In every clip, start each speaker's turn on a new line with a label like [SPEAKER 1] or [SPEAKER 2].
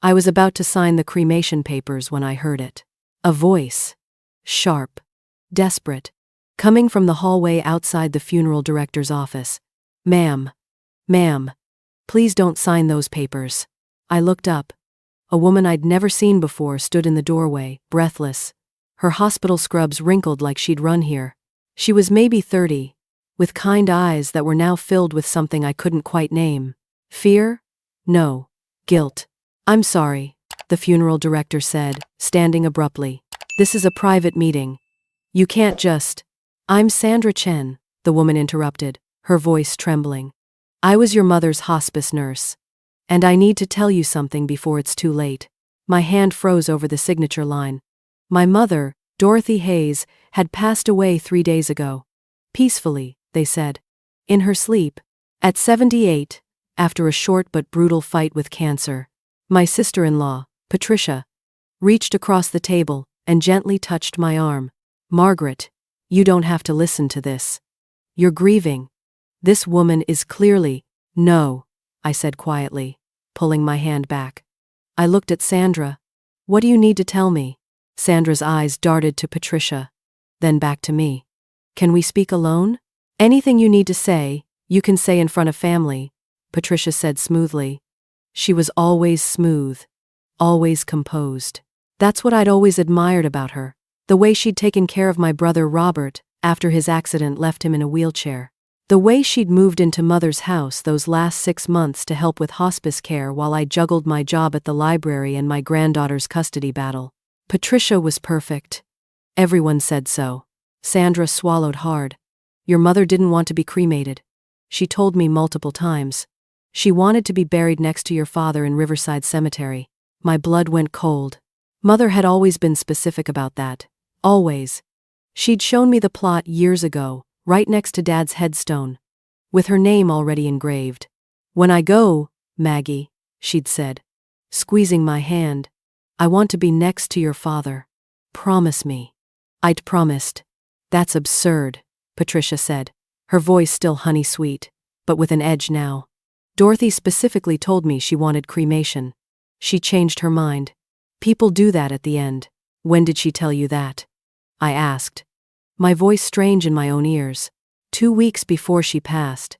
[SPEAKER 1] I was about to sign the cremation papers when I heard it. A voice. Sharp. Desperate. Coming from the hallway outside the funeral director's office. Ma'am. Ma'am. Please don't sign those papers. I looked up. A woman I'd never seen before stood in the doorway, breathless. Her hospital scrubs wrinkled like she'd run here. She was maybe 30, with kind eyes that were now filled with something I couldn't quite name. Fear? No. Guilt. I'm sorry, the funeral director said, standing abruptly. This is a private meeting. You can't just… I'm Sandra Chen, the woman interrupted, her voice trembling. I was your mother's hospice nurse. And I need to tell you something before it's too late. My hand froze over the signature line. My mother, Dorothy Hayes, had passed away 3 days ago. Peacefully, they said. In her sleep. At 78, after a short but brutal fight with cancer. My sister-in-law, Patricia, reached across the table and gently touched my arm. Margaret, you don't have to listen to this. You're grieving. This woman is clearly… No, I said quietly, pulling my hand back. I looked at Sandra. What do you need to tell me? Sandra's eyes darted to Patricia, then back to me. Can we speak alone? Anything you need to say, you can say in front of family, Patricia said smoothly. She was always smooth, always composed. That's what I'd always admired about her, the way she'd taken care of my brother Robert after his accident left him in a wheelchair. The way she'd moved into Mother's house those last 6 months to help with hospice care while I juggled my job at the library and my granddaughter's custody battle. Patricia was perfect. Everyone said so. Sandra swallowed hard. Your mother didn't want to be cremated. She told me multiple times. She wanted to be buried next to your father in Riverside Cemetery. My blood went cold. Mother had always been specific about that. Always. She'd shown me the plot years ago, right next to Dad's headstone, with her name already engraved. When I go, Maggie, she'd said, squeezing my hand, I want to be next to your father. Promise me. I'd promised. That's absurd, Patricia said, her voice still honey-sweet, but with an edge now. Dorothy specifically told me she wanted cremation. She changed her mind. People do that at the end. When did she tell you that? I asked. My voice strange in my own ears. 2 weeks before she passed.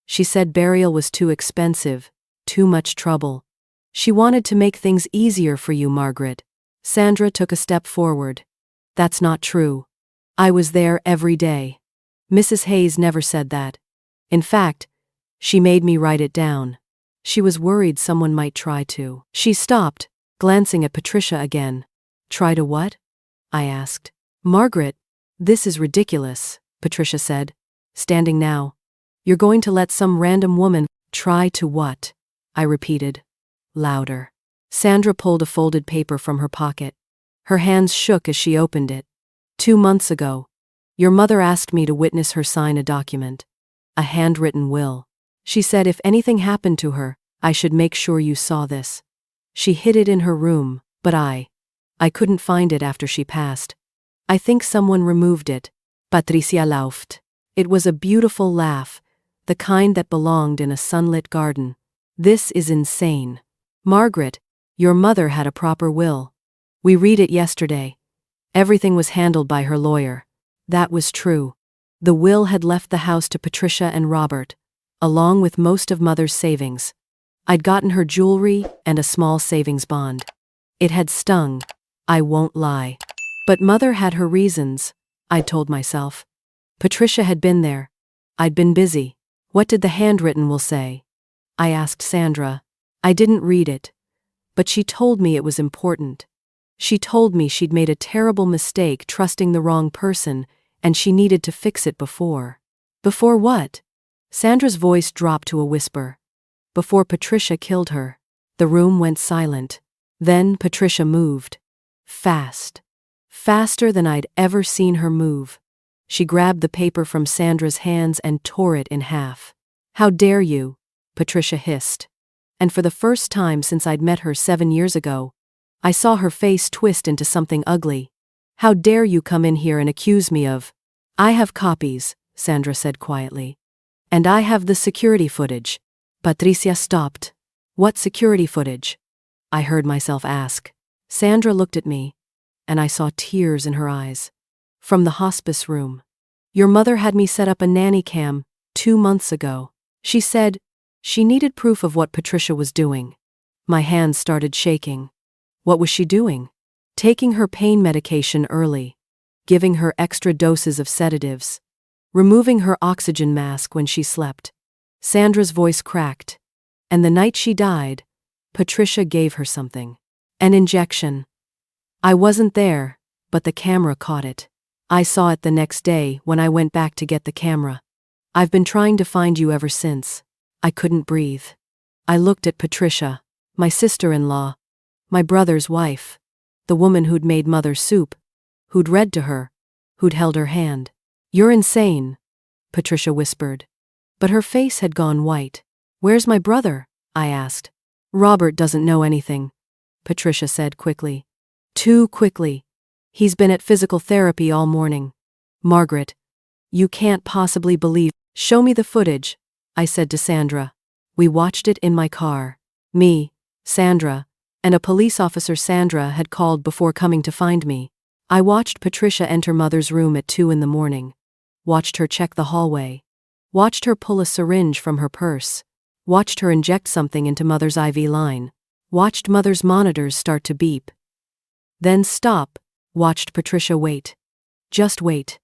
[SPEAKER 1] She said burial was too expensive, too much trouble. She wanted to make things easier for you, Margaret. Sandra took a step forward. That's not true. I was there every day. Mrs. Hayes never said that. In fact, she made me write it down. She was worried someone might try to. She stopped, glancing at Patricia again. Try to what? I asked. Margaret, this is ridiculous, Patricia said, standing now. You're going to let some random woman… Try to what? I repeated, louder. Sandra pulled a folded paper from her pocket. Her hands shook as she opened it. 2 months ago, your mother asked me to witness her sign a document. A handwritten will. She said if anything happened to her, I should make sure you saw this. She hid it in her room, but I couldn't find it after she passed. I think someone removed it. Patricia laughed. It was a beautiful laugh, the kind that belonged in a sunlit garden. This is insane. Margaret, your mother had a proper will. We read it yesterday. Everything was handled by her lawyer. That was true. The will had left the house to Patricia and Robert, along with most of Mother's savings. I'd gotten her jewelry and a small savings bond. It had stung, I won't lie. But Mother had her reasons, I'd told myself. Patricia had been there. I'd been busy. What did the handwritten will say? I asked Sandra. I didn't read it. But she told me it was important. She told me she'd made a terrible mistake trusting the wrong person, and she needed to fix it before. Before what? Sandra's voice dropped to a whisper. Before Patricia killed her. The room went silent. Then Patricia moved. Fast. Faster than I'd ever seen her move. She grabbed the paper from Sandra's hands and tore it in half. How dare you? Patricia hissed. And for the first time since I'd met her 7 years ago, I saw her face twist into something ugly. How dare you come in here and accuse me of… I have copies, Sandra said quietly. And I have the security footage. Patricia stopped. What security footage? I heard myself ask. Sandra looked at me, and I saw tears in her eyes. From the hospice room. Your mother had me set up a nanny cam 2 months ago. She said she needed proof of what Patricia was doing. My hands started shaking. What was she doing? Taking her pain medication early, giving her extra doses of sedatives, removing her oxygen mask when she slept. Sandra's voice cracked. And the night she died, Patricia gave her something. An injection. I wasn't there, but the camera caught it. I saw it the next day when I went back to get the camera. I've been trying to find you ever since. I couldn't breathe. I looked at Patricia, my sister-in-law, my brother's wife, the woman who'd made Mother's soup, who'd read to her, who'd held her hand. You're insane, Patricia whispered. But her face had gone white. Where's my brother? I asked. Robert doesn't know anything, Patricia said quickly. Too quickly. He's been at physical therapy all morning. Margaret, you can't possibly believe. Show me the footage, I said to Sandra. We watched it in my car. Me, Sandra, and a police officer Sandra had called before coming to find me. I watched Patricia enter Mother's room at 2 in the morning. Watched her check the hallway. Watched her pull a syringe from her purse. Watched her inject something into Mother's IV line. Watched Mother's monitors start to beep. Then stop. Watched Patricia wait. Just wait.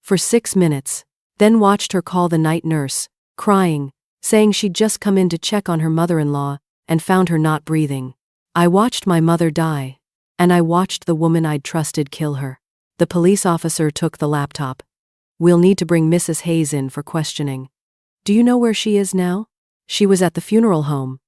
[SPEAKER 1] For 6 minutes. Then watched her call the night nurse, crying, saying she'd just come in to check on her mother-in-law and found her not breathing. I watched my mother die. And I watched the woman I'd trusted kill her. The police officer took the laptop. We'll need to bring Mrs. Hayes in for questioning. Do you know where she is now? She was at the funeral home,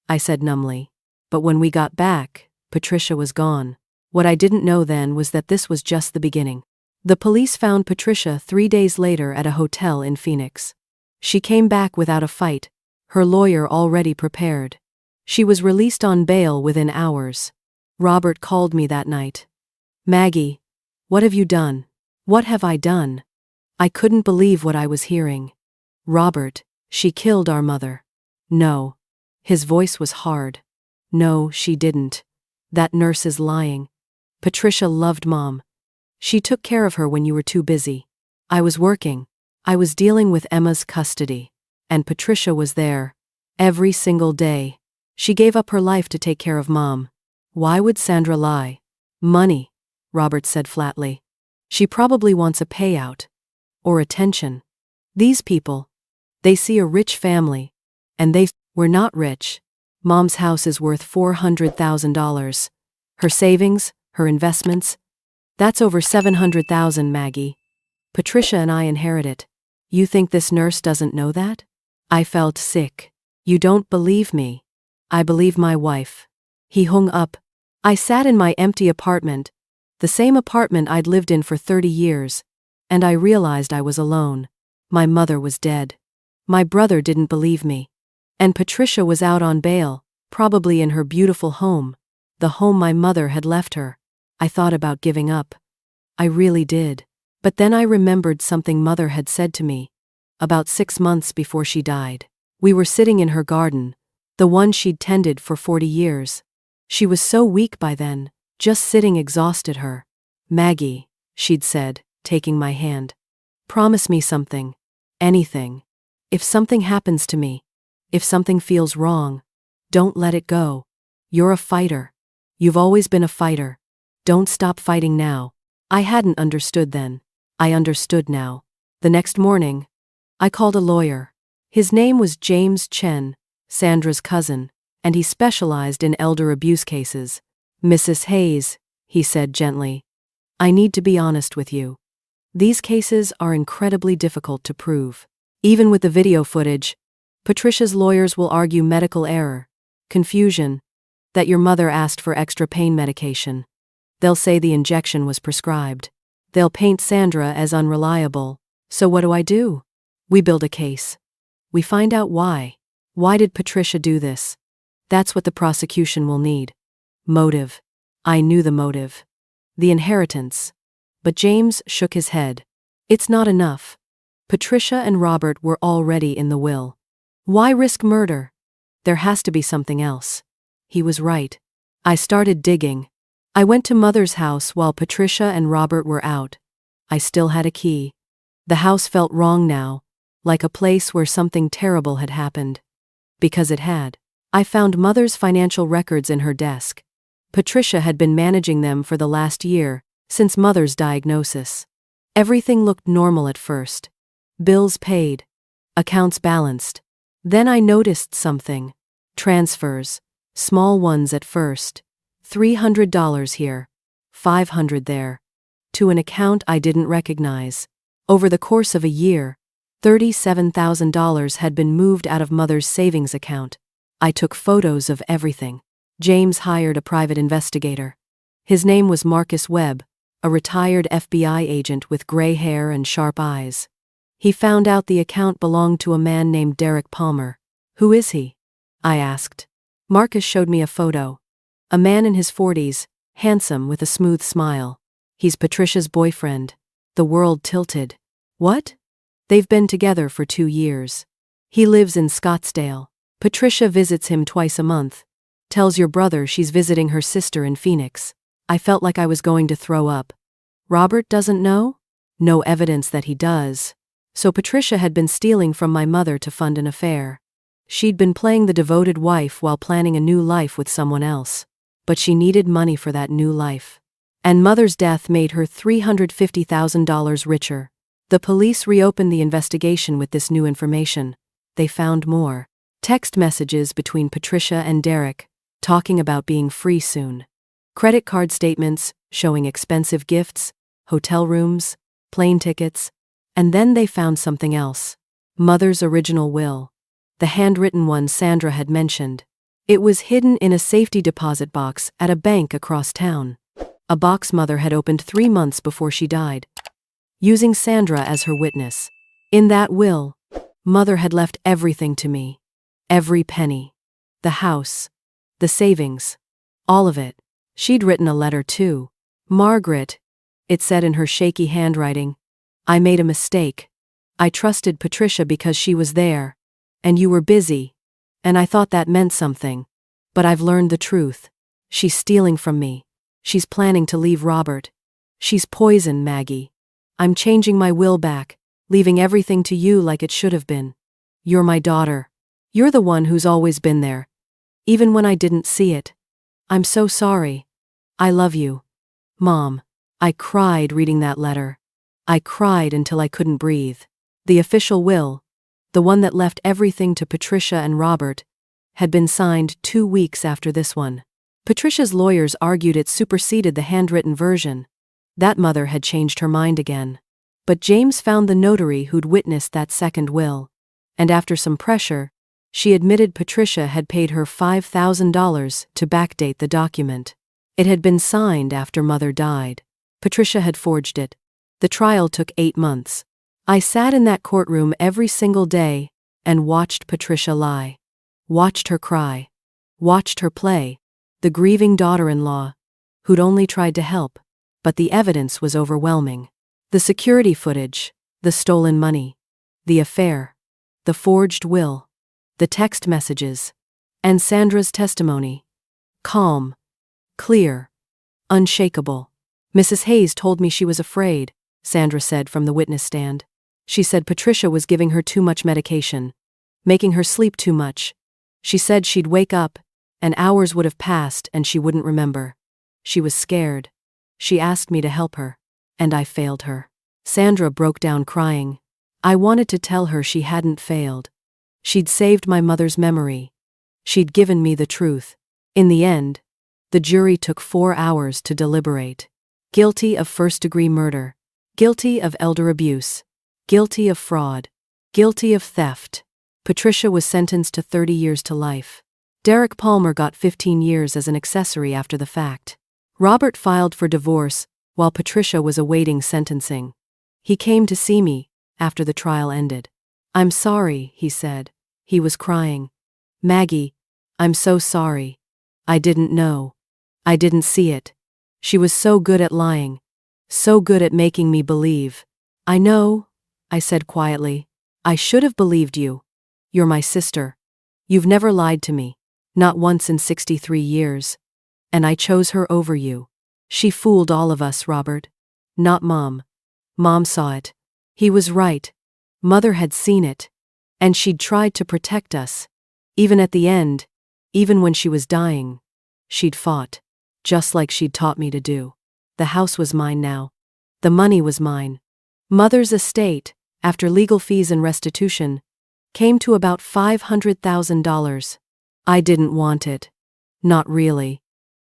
[SPEAKER 1] I said numbly. But when we got back, Patricia was gone. What I didn't know then was that this was just the beginning. The police found Patricia 3 days later at a hotel in Phoenix. She came back without a fight, her lawyer already prepared. She was released on bail within hours. Robert called me that night. Maggie, what have you done? What have I done? I couldn't believe what I was hearing. Robert, she killed our mother. No. His voice was hard. No, she didn't. That nurse is lying. Patricia loved Mom. She took care of her when you were too busy. I was working. I was dealing with Emma's custody. And Patricia was there. Every single day. She gave up her life to take care of Mom. Why would Sandra lie? Money, Robert said flatly. She probably wants a payout. Or attention. These people. They see a rich family. And we're not rich. Mom's house is worth $400,000. Her savings, her investments. That's over $700,000, Maggie. Patricia and I inherit it. You think this nurse doesn't know that? I felt sick. You don't believe me. I believe my wife. He hung up. I sat in my empty apartment, the same apartment I'd lived in for 30 years, and I realized I was alone. My mother was dead. My brother didn't believe me. And Patricia was out on bail, probably in her beautiful home, the home my mother had left her. I thought about giving up. I really did. But then I remembered something Mother had said to me. About 6 months before she died. We were sitting in her garden, the one she'd tended for 40 years. She was so weak by then, just sitting exhausted her. Maggie, she'd said, taking my hand. Promise me something. Anything. If something happens to me, if something feels wrong, don't let it go. You're a fighter. You've always been a fighter. Don't stop fighting now. I hadn't understood then. I understood now. The next morning, I called a lawyer. His name was James Chen, Sandra's cousin, and he specialized in elder abuse cases. Mrs. Hayes, he said gently, I need to be honest with you. These cases are incredibly difficult to prove. Even with the video footage, Patricia's lawyers will argue medical error, confusion, that your mother asked for extra pain medication. They'll say the injection was prescribed. They'll paint Sandra as unreliable. So what do? We build a case. We find out why. Why did Patricia do this? That's what the prosecution will need. Motive. I knew the motive. The inheritance. But James shook his head. It's not enough. Patricia and Robert were already in the will. Why risk murder? There has to be something else. He was right. I started digging. I went to Mother's house while Patricia and Robert were out. I still had a key. The house felt wrong now, like a place where something terrible had happened. Because it had. I found Mother's financial records in her desk. Patricia had been managing them for the last year, since Mother's diagnosis. Everything looked normal at first. Bills paid. Accounts balanced. Then I noticed something. Transfers. Small ones at first. $300 here. $500 there. To an account I didn't recognize. Over the course of a year, $37,000 had been moved out of Mother's savings account. I took photos of everything. James hired a private investigator. His name was Marcus Webb, a retired FBI agent with gray hair and sharp eyes. He found out the account belonged to a man named Derek Palmer. "Who is he?" I asked. Marcus showed me a photo. A man in his 40s, handsome with a smooth smile. "He's Patricia's boyfriend." The world tilted. "What?" "They've been together for 2 years. He lives in Scottsdale. Patricia visits him twice a month. Tells your brother she's visiting her sister in Phoenix." I felt like I was going to throw up. Robert doesn't know? No evidence that he does. So Patricia had been stealing from my mother to fund an affair. She'd been playing the devoted wife while planning a new life with someone else. But she needed money for that new life. And Mother's death made her $350,000 richer. The police reopened the investigation with this new information. They found more. Text messages between Patricia and Derek, talking about being free soon. Credit card statements showing expensive gifts, hotel rooms, plane tickets. And then they found something else. Mother's original will. The handwritten one Sandra had mentioned. It was hidden in a safety deposit box at a bank across town. A box Mother had opened 3 months before she died, using Sandra as her witness. In that will, Mother had left everything to me. Every penny. The house. The savings. All of it. She'd written a letter too. "Margaret," it said in her shaky handwriting, "I made a mistake. I trusted Patricia because she was there. And you were busy. And I thought that meant something. But I've learned the truth. She's stealing from me. She's planning to leave Robert. She's poison, Maggie. I'm changing my will back, leaving everything to you like it should have been. You're my daughter. You're the one who's always been there. Even when I didn't see it. I'm so sorry. I love you. Mom." I cried reading that letter. I cried until I couldn't breathe. The official will, the one that left everything to Patricia and Robert, had been signed 2 weeks after this one. Patricia's lawyers argued it superseded the handwritten version. That Mother had changed her mind again. But James found the notary who'd witnessed that second will. And after some pressure, she admitted Patricia had paid her $5,000 to backdate the document. It had been signed after Mother died. Patricia had forged it. The trial took 8 months. I sat in that courtroom every single day and watched Patricia lie. Watched her cry. Watched her play the grieving daughter-in-law, who'd only tried to help, but the evidence was overwhelming. The security footage, the stolen money, the affair, the forged will, the text messages, and Sandra's testimony. Calm, clear, unshakable. "Mrs. Hayes told me she was afraid," Sandra said from the witness stand. "She said Patricia was giving her too much medication, making her sleep too much. She said she'd wake up, and hours would have passed and she wouldn't remember. She was scared. She asked me to help her, and I failed her." Sandra broke down crying. I wanted to tell her she hadn't failed. She'd saved my mother's memory. She'd given me the truth. In the end, the jury took 4 hours to deliberate. Guilty of first-degree murder. Guilty of elder abuse. Guilty of fraud. Guilty of theft. Patricia was sentenced to 30 years to life. Derek Palmer got 15 years as an accessory after the fact. Robert filed for divorce while Patricia was awaiting sentencing. He came to see me after the trial ended. "I'm sorry," he said. He was crying. "Maggie, I'm so sorry. I didn't know. I didn't see it. She was so good at lying. So good at making me believe." "I know," I said quietly. "I should have believed you. You're my sister. You've never lied to me. Not once in 63 years. And I chose her over you. She fooled all of us, Robert. Not Mom. Mom saw it. He was right. Mother had seen it. And she'd tried to protect us. Even at the end, even when she was dying, she'd fought. Just like she'd taught me to do. The house was mine now. The money was mine. Mother's estate, after legal fees and restitution, came to about $500,000. I didn't want it. Not really.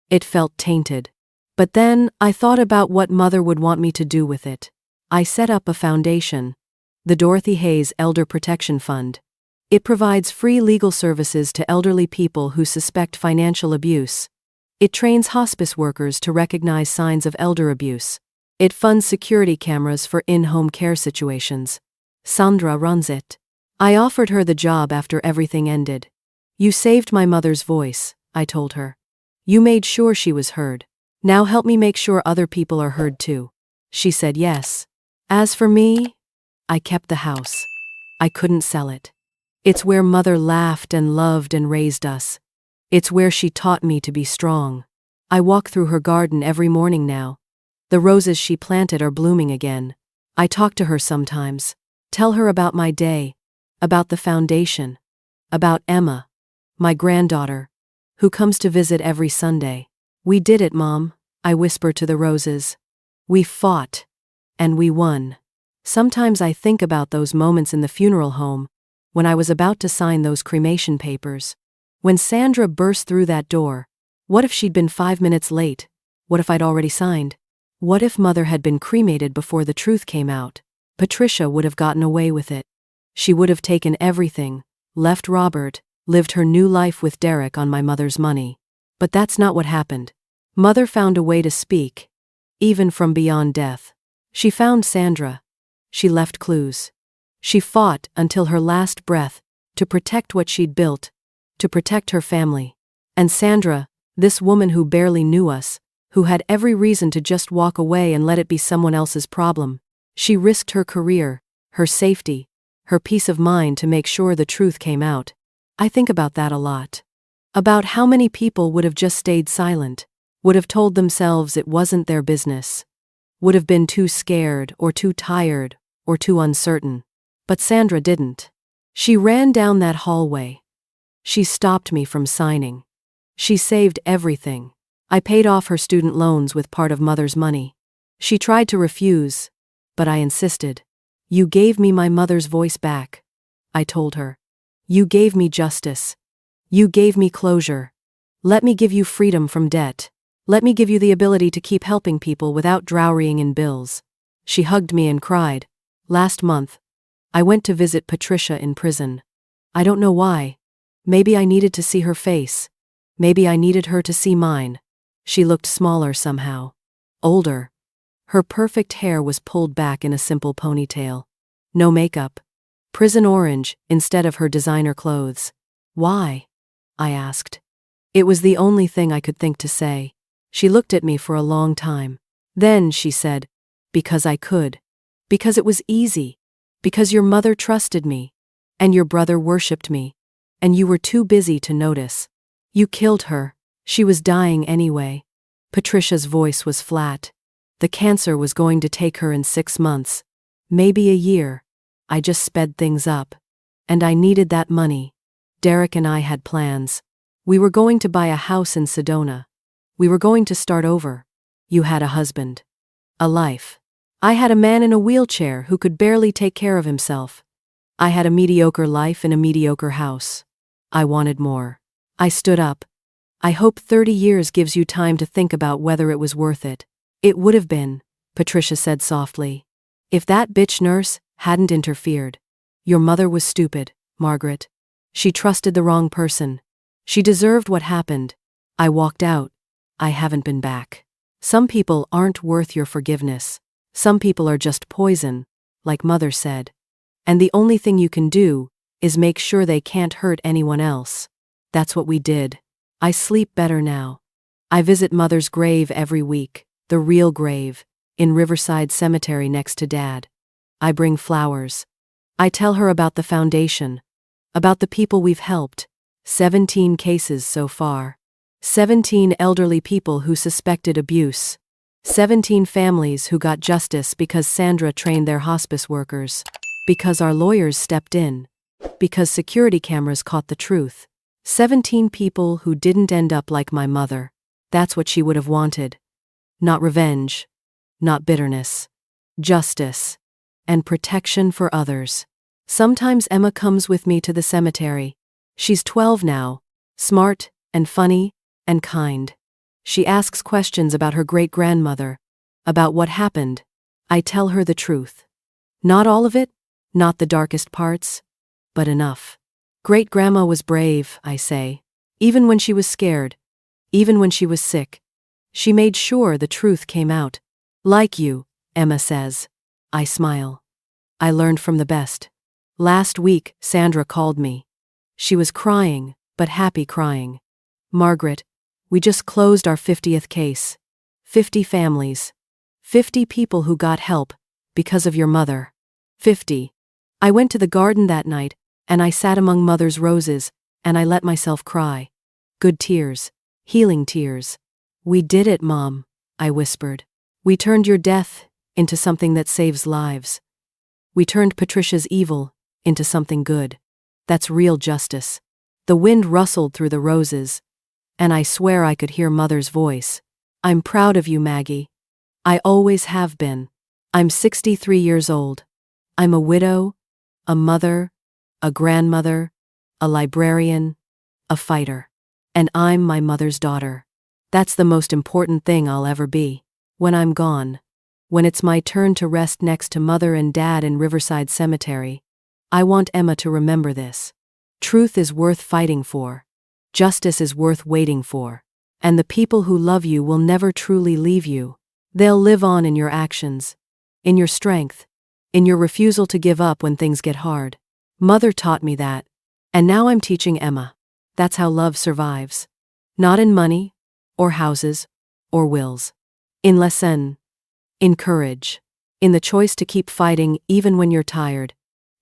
[SPEAKER 1] It felt tainted. But then I thought about what Mother would want me to do with it. I set up a foundation, the Dorothy Hayes Elder Protection Fund. It provides free legal services to elderly people who suspect financial abuse. It trains hospice workers to recognize signs of elder abuse. It funds security cameras for in-home care situations. Sandra runs it. I offered her the job after everything ended. You saved my mother's voice, I told her. You made sure she was heard. Now help me make sure other people are heard too. She said yes. As for me, I kept the house. I couldn't sell it. It's where Mother laughed and loved and raised us. It's where she taught me to be strong. I walk through her garden every morning now. The roses she planted are blooming again. I talk to her sometimes, tell her about my day, about the foundation, about Emma, my granddaughter, who comes to visit every Sunday. We did it, Mom, I whisper to the roses. We fought. And we won. Sometimes I think about those moments in the funeral home, when I was about to sign those cremation papers. When Sandra burst through that door, what if she'd been 5 minutes late? What if I'd already signed? What if Mother had been cremated before the truth came out? Patricia would have gotten away with it. She would have taken everything, left Robert, lived her new life with Derek on my mother's money. But that's not what happened. Mother found a way to speak, even from beyond death. She found Sandra. She left clues. She fought until her last breath to protect what she'd built, to protect her family. And Sandra, this woman who barely knew us, who had every reason to just walk away and let it be someone else's problem, she risked her career, her safety, her peace of mind to make sure the truth came out. I think about that a lot. About how many people would have just stayed silent, would have told themselves it wasn't their business, would have been too scared or too tired or too uncertain. But Sandra didn't. She ran down that hallway. She stopped me from signing. She saved everything. I paid off her student loans with part of Mother's money. She tried to refuse, but I insisted. You gave me my mother's voice back, I told her. You gave me justice. You gave me closure. Let me give you freedom from debt. Let me give you the ability to keep helping people without drowning in bills. She hugged me and cried. Last month, I went to visit Patricia in prison. I don't know why. Maybe I needed to see her face. Maybe I needed her to see mine. She looked smaller somehow. Older. Her perfect hair was pulled back in a simple ponytail. No makeup. Prison orange instead of her designer clothes. Why? I asked. It was the only thing I could think to say. She looked at me for a long time. Then she said, because I could. Because it was easy. Because your mother trusted me. And your brother worshipped me. And you were too busy to notice. You killed her. She was dying anyway. Patricia's voice was flat. The cancer was going to take her in 6 months. Maybe a year. I just sped things up. And I needed that money. Derek and I had plans. We were going to buy a house in Sedona. We were going to start over. You had a husband. A life. I had a man in a wheelchair who could barely take care of himself. I had a mediocre life in a mediocre house. I wanted more. I stood up. I hope 30 years gives you time to think about whether it was worth it. It would have been, Patricia said softly, if that bitch nurse hadn't interfered. Your mother was stupid, Margaret. She trusted the wrong person. She deserved what happened. I walked out. I haven't been back. Some people aren't worth your forgiveness. Some people are just poison, like Mother said. And the only thing you can do is make sure they can't hurt anyone else. That's what we did. I sleep better now. I visit Mother's grave every week, the real grave, in Riverside Cemetery next to Dad. I bring flowers. I tell her about the foundation, about the people we've helped, 17 cases so far. 17 elderly people who suspected abuse. 17 families who got justice because Sandra trained their hospice workers. Because our lawyers stepped in. Because security cameras caught the truth. 17 people who didn't end up like my mother. That's what she would have wanted. Not revenge. Not bitterness. Justice. And protection for others. Sometimes Emma comes with me to the cemetery. She's 12 now. Smart and funny and kind. She asks questions about her great-grandmother, about what happened. I tell her the truth. Not all of it, not the darkest parts, but enough. Great-grandma was brave, I say. Even when she was scared. Even when she was sick. She made sure the truth came out. Like you, Emma says. I smile. I learned from the best. Last week, Sandra called me. She was crying, but happy crying. Margaret, we just closed our 50th case. 50 families. 50 people who got help because of your mother. 50. I went to the garden that night, and I sat among Mother's roses, and I let myself cry. Good tears. Healing tears. We did it, Mom, I whispered. We turned your death into something that saves lives. We turned Patricia's evil into something good. That's real justice. The wind rustled through the roses, and I swear I could hear Mother's voice. I'm proud of you, Maggie. I always have been. I'm 63 years old. I'm a widow, a mother, a grandmother, a librarian, a fighter. And I'm my mother's daughter. That's the most important thing I'll ever be. When I'm gone, when it's my turn to rest next to Mother and Dad in Riverside Cemetery, I want Emma to remember this. Truth is worth fighting for. Justice is worth waiting for. And the people who love you will never truly leave you. They'll live on in your actions, in your strength, in your refusal to give up when things get hard. Mother taught me that, and now I'm teaching Emma. That's how love survives. Not in money, or houses, or wills. In lesson, in courage, in the choice to keep fighting even when you're tired,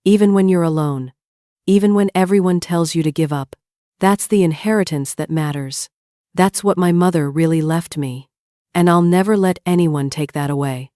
[SPEAKER 1] even when you're alone, even when everyone tells you to give up. That's the inheritance that matters. That's what my mother really left me. And I'll never let anyone take that away.